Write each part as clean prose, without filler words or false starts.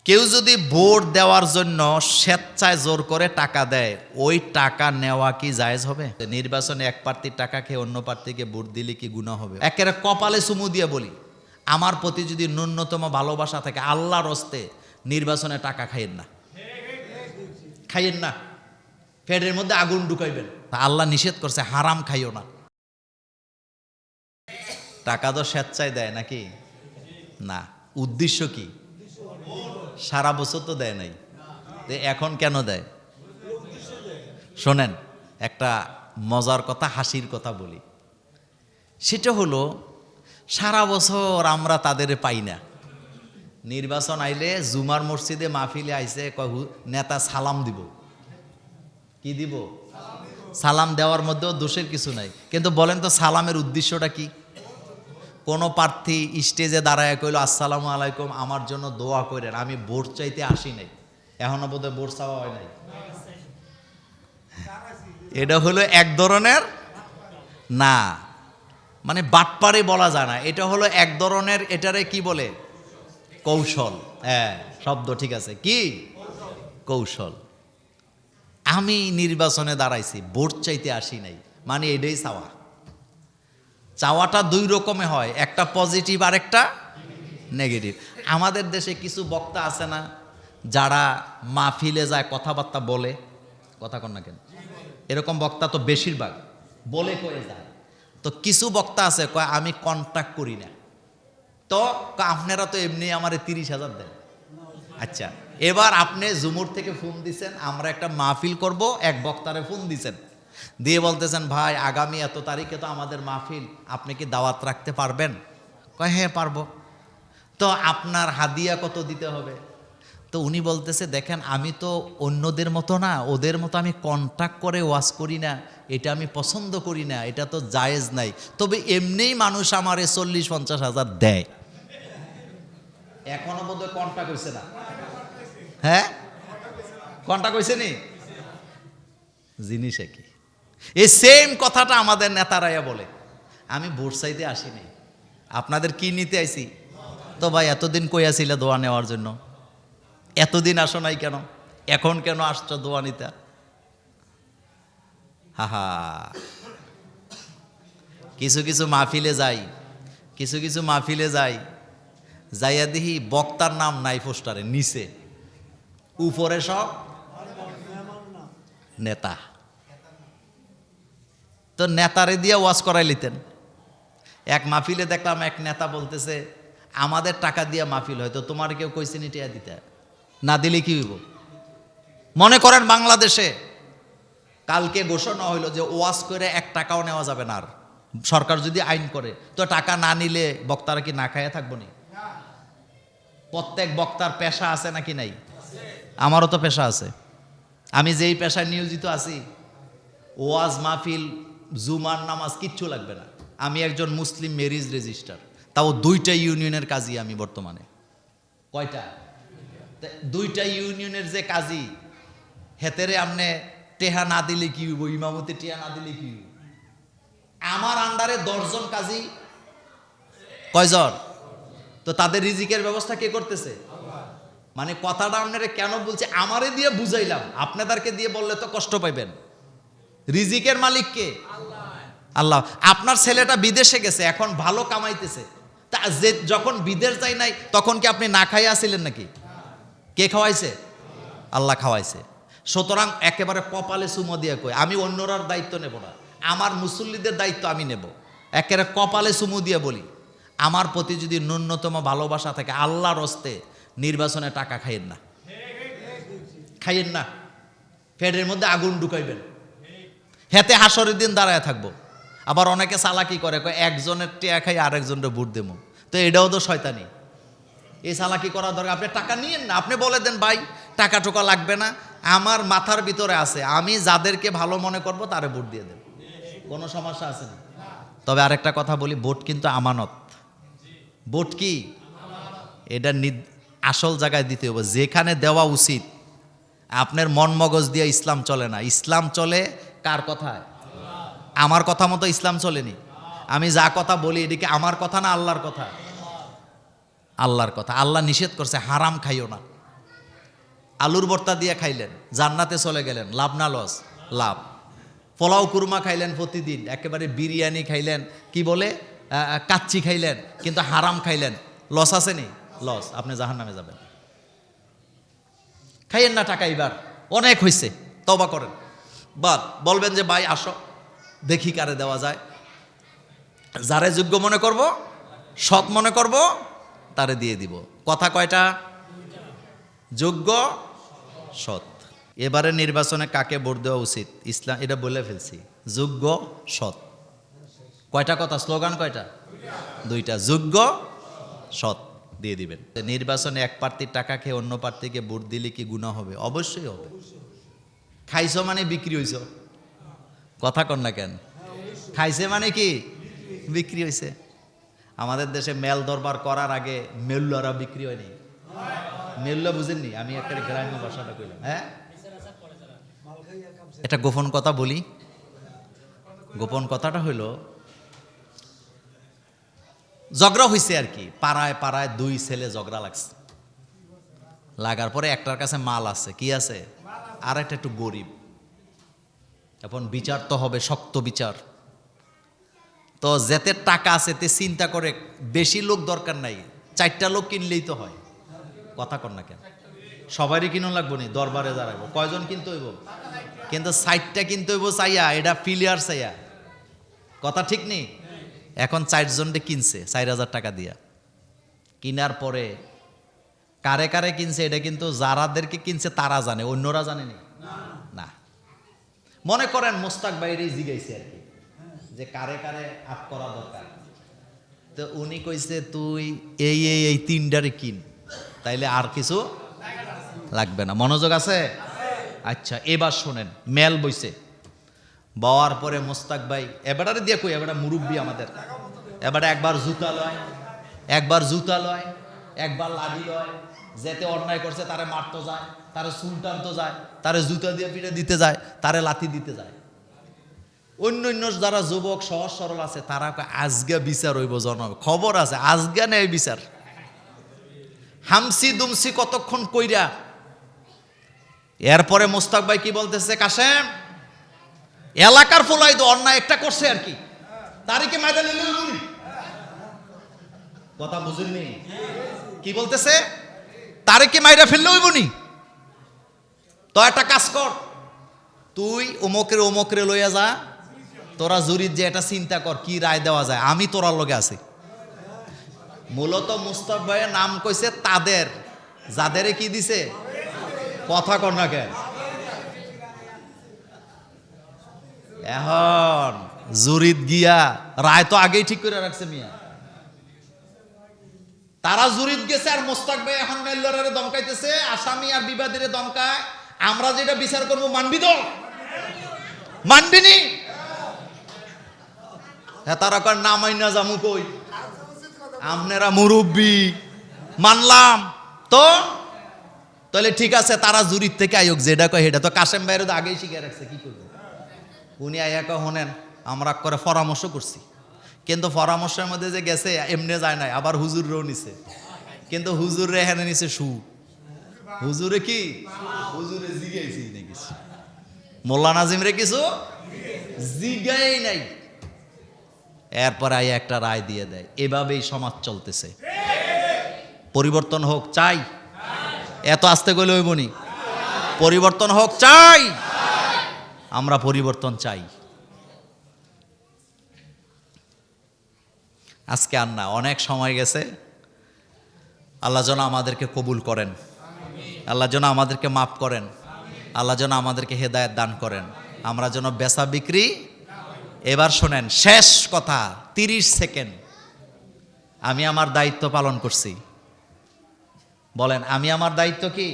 কেউ যদি ভোট দেওয়ার জন্য স্বেচ্ছায় জোর করে টাকা দেয়, ওই টাকা নেওয়া কি জায়েজ হবে? নির্বাচনে এক প্রার্থীর টাকা খেয়ে অন্য প্রার্থীকে ভোট দিলে কি গুনাহ হবে? একেবারে কপালে চুমু দিয়ে বলি, আমার প্রতি যদি ন্যূনতম ভালোবাসা থাকে, আল্লাহর হস্তে নির্বাচনে টাকা খাইয়েন না, খাইয়েন না, পেটের মধ্যে আগুন ঢুকাইবেন। আল্লাহ নিষেধ করছে, হারাম খাইও না। টাকা তো স্বেচ্ছায় দেয় নাকি? না। উদ্দেশ্য কি? সারা বছর তো দেয় নাই, এখন কেন দেয়? শোনেন, একটা মজার কথা, হাসির কথা বলি। সেটা হলো, সারা বছর আমরা তাদের পাই না। নির্বাচন আইলে জুমার মসজিদে মাহফিলে আইসে, নেতা সালাম দিব। কি দিব? সালাম দেওয়ার মধ্যেও দোষের কিছু নাই, কিন্তু বলেন তো সালামের উদ্দেশ্যটা কি? কোনো প্রার্থী স্টেজে দাঁড়ায় কইল, আসসালামু আলাইকুম, আমার জন্য দোয়া করেন, আমি ভোট চাইতে আসি নাই। এখনো বোধহয় ভোট চাওয়া হয় নাই। এটা হলো এক ধরনের, না মানে বাটপারে বলা যায় না, এটা হলো এক ধরনের, এটারে কি বলে? কৌশল। হ্যাঁ, শব্দ ঠিক আছে, কি কৌশল। আমি নির্বাচনে দাঁড়াইছি, ভোট চাইতে আসি নাই, মানে এটাই চাওয়া। চাওয়াটা দুই রকমে হয়, একটা পজিটিভ আর একটা নেগেটিভ। আমাদের দেশে কিছু বক্তা আছে না, যারা মাহফিলে যায় কথাবার্তা বলে, কথা কন না কেন? এরকম বক্তা তো বেশিরভাগ বলে কয়ে যায়। তো কিছু বক্তা আছে কয় আমি কন্ট্যাক্ট করি না, তো আপনারা তো এমনি আমারে 30,000 দেন। আচ্ছা, এবার আপনি জুমুর থেকে ফোন দিছেন, আমরা একটা মাহফিল করব, এক বক্তারে ফোন দিছেন, দিয়ে বলতেছেন, ভাই আগামী এত তারিখে তো আমাদের মাহফিল, আপনি কি দাওয়াত রাখতে পারবেন? কয় হ্যাঁ পারবো। তো আপনার হাদিয়া কত দিতে হবে? তো উনি বলতেছে, দেখেন আমি তো অন্যদের মতো না, ওদের মতো আমি কন্ট্যাক্ট করে ওয়াজ করি না, এটা আমি পছন্দ করি না, এটা তো জায়েজ নাই। তবে এমনিই মানুষ আমারে 40-50 হাজার দেয়। এখনো বোধহয় কন্ট্যাক্ট হয়েছে না? হ্যাঁ, কন্ট্যাক্ট হয়েছে নি? জিনিস কি? এই সেম কথাটা আমাদের নেতারাইয়া বলে, আমি ভোট চাইতে আসিনি, আপনাদের কি নিতে আইছি? তো ভাই এতদিন কই আছিলে দোয়া নেওয়ার জন্য? এতদিন আসো নাই কেন? এখন কেন আসছো দোয়া নিতে? হাহা। কিছু কিছু মাহফিলে যাই, কিছু কিছু মাহফিলে যাই, যাইয়া দেখি বক্তার নাম নাই পোস্টারে, নিচে, উপরে সব নেতা। তো নেতারে দিয়ে ওয়াজ করাই লিতেন। এক মাহফিলে দেখলাম এক নেতা বলতেছে, আমাদের টাকা দিয়ে মাহফিল হয়, তো তোমার কেউ কইছে নি টিয়া দিতে? না দিলে কি হইব? মনে করেন বাংলাদেশে কালকে ঘোষণা হইল যে ওয়াজ করে 1 টাকাও নেওয়া যাবে না, আর সরকার যদি আইন করে, তো টাকা না নিলে বক্তারা কি না খাইয়া থাকবো না? প্রত্যেক বক্তার পেশা আছে নাকি নাই? আমারও তো পেশা আছে। আমি যেই পেশায় নিয়োজিত আছি, ওয়াজ মাহফিল জুমার নামাজ কিচ্ছু লাগবে না। আমি একজন মুসলিম ম্যারেজ রেজিস্টার, তাও 2টা ইউনিয়নের কাজী আমি বর্তমানে। কয়টা? 2টা ইউনিয়নের যে কাজী, হেতেরে আমনে টেহা না দিলে কি হইব? ইমামতি টেহা না দিলে কি হইব? আমার আন্ডারে 10 জন কাজী, কয়জন? তো তাদের রিজিকের ব্যবস্থা কে করতেছে? মানে কথাটা আপনারা কেন বলছে, আমারে দিয়ে বুঝাইলাম, আপনাদেরকে দিয়ে বললে তো কষ্ট পাইবেন। রিজিকের মালিক কে? আল্লাহ। আপনার ছেলেটা বিদেশে গেছে, এখন ভালো কামাইতেছে, তা যে যখন বিদেশ যায় নাই, তখন কি আপনি না খাইয়া ছিলেন নাকি? কে খাওয়াইছে? আল্লাহ খাওয়াইছে। সুতরাং একেবারে কপালে চুমো দিয়ে কই, আমি অন্যরার দায়িত্ব নেব না, আমার মুসল্লিদের দায়িত্ব আমি নেব। একেবারে কপালে চুমু দিয়ে বলি, আমার প্রতি যদি ন্যূনতম ভালোবাসা থাকে, আল্লাহর হস্তে নির্বাচনে টাকা খাইয়েন না, খাইয়েন না, পেটের মধ্যে আগুন ঢুকাইবেন, হেতে হাসরের দিন দাঁড়ায় থাকবো। আবার অনেকে চালাকি করে, একজনের টিয়া খাই আরেকজনের ভোট দেবো, তো এটাও তো শয়তানি। এই চালাকি করার দরকার, আপনি টাকা নিয়েন না, আপনি বলে দেন, ভাই টাকা টোকা লাগবে না, আমার মাথার ভিতরে আছে, আমি যাদেরকে ভালো মনে করব তারে ভোট দিয়ে দেন, কোনো সমস্যা আছে না। তবে আরেকটা কথা বলি, ভোট কিন্তু আমানত। ভোট কি? এটা আসল জায়গায় দিতে হবে, যেখানে দেওয়া উচিত। আপনার মন মগজ দিয়ে ইসলাম চলে না, ইসলাম চলে কার কথায়? আমার কথা মতো ইসলাম চলেনি। আমি যা কথা বলি, এদিকে আমার কথা না আল্লাহর কথা? আল্লাহর কথা। আল্লাহ নিষেধ করছে, হারাম খাইও না। আলুর ভর্তা দিয়ে খাইলেন, জান্নাতে চলে গেলেন, লাভ না লস? লাভ। পোলাও কুরমা খাইলেন প্রতিদিন, একেবারে বিরিয়ানি খাইলেন, কি বলে কাচ্চি খাইলেন, কিন্তু হারাম খাইলেন, লস আছে নি? লস। আপনি জাহান্নামে যাবেন। খাইয়েন না টাকা, এবার অনেক হয়েছে, তওবা করেন। বাদ বলবেন যে ভাই আসো দেখি কারে দেওয়া যায়, যারে যোগ্য মনে করব, সৎ মনে করব, তারে দিয়ে দিব। কথা কয়টা? যোগ্য, সৎ। এবারে নির্বাচনে কাকে ভোট দেওয়া উচিত? ইসলাম এটা বলে ফেলছি, যোগ্য, সৎ। কয়টা কথা? স্লোগান কয়টা? দুইটা, যোগ্য, সৎ দিয়ে দিবেন। নির্বাচনে এক প্রার্থীর টাকা খেয়ে অন্য প্রার্থীকে ভোট দিলে কি গুনাহ হবে? অবশ্যই হবে। খাইছো মানে বিক্রি হইছ। কথা কন না কেন? খাইছে মানে কি? বিক্রি হয়েছে। আমাদের দেশে মেল দরবার করার আগে মেল্লারা বিক্রি হয়নি। মেল্লা বুঝেননি? আমি একটা গ্রাম্য ভাষাটা কইলাম। হ্যাঁ, এটা গোপন কথা বলি। গোপন কথাটা হইল, ঝগড়া হয়েছে আর কি, পাড়ায় পাড়ায় দুই ছেলে ঝগড়া লাগছে। লাগার পরে একটার কাছে মাল আছে, কি আছে, আর একটা একটু গরিব। এখন বিচার তো হবে, শক্ত বিচার। তো যেতে টাকা আছে তে চিন্তা করে বেশি লোক দরকার নাই, 4টা লোক কিনলেই তো হয়। কথা কর না কেন? সবারই কিনুন লাগবো নি? দরবারে দাঁড়াবো কয়জন কিনতে হইব? কিন্তু 60টা কিনতে হইব চাইয়া, এটা ফিলিয়ার চাইয়া। কথা ঠিক নেই? এখন 4 জনকে কিনছে 4000 টাকা দিয়া। কিনার পরে কারে কারে কিনছে এটা কিন্তু যারাদেরকে কিনছে তারা জানে, অন্যরা জানেনি না। মনে করেন মোস্তাক বাইরে জিগাইছে আর কি, যে কারে কারে আপ করা দরকার। তো উনি কইছে তুই এই এই এই 3টারে কিন, তাইলে আর কিছু লাগবে না। মনোযোগ আছে? আচ্ছা, এবার শোনেন, মেল বইছে। বওয়ার পরে মোস্তাক ভাই এবারে দিয়ে কই, এবারে মুরব্বী আমাদের, এবারে একবার জুতা লয়, একবার জুতা লয়, একবার লাঠি লয়। যেতে অন্যায় করছে তারে মারতে যায়, তারে চুল টানতে যায়, তারে জুতা দিয়ে পিঠে দিতে যায়, তারে লাথি দিতে যায়। অন্য অন্য যারা যুবক সহজ সরল আছে তারা আজকে বিচার হইব, জনগণ খবর আছে, আজকে নেই বিচার। হামসি দুমসি কতক্ষণ কইরা। এরপরে মোস্তাক ভাই কি বলতেছে, কাশেম এলাকার ফলাই তো অন্যায় একটা করছে আর কি, তারিখে মাইদা নিলে কথা বুঝেননি? কি বলতেছে? তারিখে মাইরা ফেললে হইবনি। তো একটা কাজ কর, তুই ওমকরে লইয়া যা, তোরা জুরির যে এটা চিন্তা কর কি রায় দেওয়া যায়, আমি তোরার লগে আছি। মূলত মুস্তাক ভাইয়ের নাম কইছে তাদের, যাদেরে কি দিছে। কথা কর না কেন? এখন জুরিত গিয়া রায় তো আগেই ঠিক করে রাখছে মিয়া। তারা জুরিত গেছে আর মোস্তাক ভাই এখন মেল্লারে দমকাইতেছে, আসামি আর বিবাদীরে দমকায়। আমরা যেটা বিচার করবো মানবি তো? মানবি নি? তারা কর না মাইনা জামু কই, আপনারা মুরব্বী মানলাম তো, তাহলে ঠিক আছে তারা জুরির থেকে আয়োগ যেটা কয় সেটা তো কাশেম ভাইয়ের তো আগেই শিখে রাখছে, কি করবে। উনি আয়া হনেন আমরা করে পরামর্শ করছি, কিন্তু পরামর্শের মধ্যে যে গেছে এমনি যায় নাই, আবার হুজুররেও নিছে। কিন্তু হুজুরে এখানে নিছে সু, হুজুরে কি, হুজুরে জিগাইছি নাকি মোল্লা নাজিম রে কিছু জিগাই নাই। এরপর আয়া একটা রায় দিয়ে দেয়। এভাবেই সমাজ চলতেছে। পরিবর্তন হোক চাই, এত আস্তে গেলে হইবনি। পরিবর্তন হোক চাই, আমরা পরিবর্তন চাই। আজকে আর না, অনেক সময় গেছে। আল্লাহ যেন আমাদেরকে কবুল করেন, আল্লাহ যেন আমাদেরকে মাফ করেন, আল্লাহ যেন আমাদেরকে হেদায়েত দান করেন। আমরা যেন বেচা বিক্রি। এবার শোনেন, শেষ কথা, 30 সেকেন্ড। আমি আমার দায়িত্ব পালন করছি। বলেন, আমি আমার দায়িত্ব কি?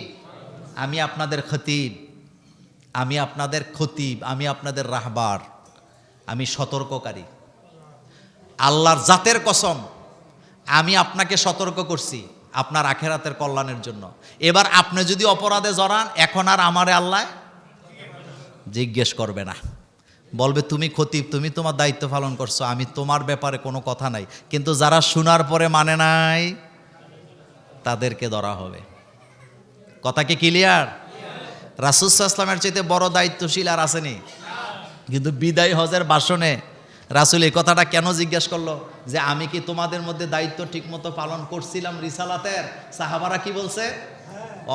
আমি আপনাদের খতিব, আমি আপনাদের খতিব, আমি আপনাদের রাহবার, আমি সতর্ককারী। আল্লাহর জাতের কসম, আমি আপনাকে সতর্ক করছি আপনার আখেরাতের কল্যাণের জন্য। এবার আপনি যদি অপরাধে জড়ান, এখন আর আমারে আল্লাহ জিজ্ঞেস করবে না, বলবে তুমি খতিব, তুমি তোমার দায়িত্ব পালন করছো, আমি তোমার ব্যাপারে কোনো কথা নাই। কিন্তু যারা শোনার পরে মানে নাই তাদেরকে ধরা হবে। কথা কি ক্লিয়ার? রাসূল সাল্লাল্লাহু আলাইহি ওয়াসাল্লামের চাইতে বড় দায়িত্বশীল আর আসেনি? কিন্তু বিদায় হজের ভাষণে রাসূল এই কথাটা কেন জিজ্ঞেস করলো যে আমি কি তোমাদের মধ্যে দায়িত্ব ঠিকমতো পালন করছিলাম রিসালাতের? সাহাবারা কি বলছে?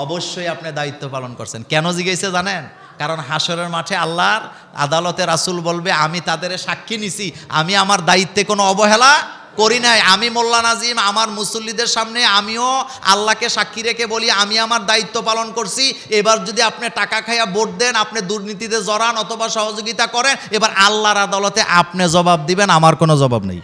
অবশ্যই আপনি দায়িত্ব পালন করছেন। কেন জিজ্ঞেসে জানেন? কারণ হাসরের মাঠে আল্লাহর আদালতে রাসূল বলবে আমি তাদের সাক্ষী নিছি, আমি আমার দায়িত্বে কোনো অবহেলা করি নাই। আমি মোল্লা নাজিম আমার মুসল্লিদের সামনে আমিও আল্লাহকে সাক্ষী রেখে বলি আমি আমার দায়িত্ব পালন করছি। এবার যদি আপনি টাকা খাইয়া ভোট দেন, আপনি দুর্নীতিতে জড়ান অথবা সহযোগিতা করেন, এবার আল্লাহর আদালতে আপনি জবাব দিবেন, আমার কোনো জবাব নেই।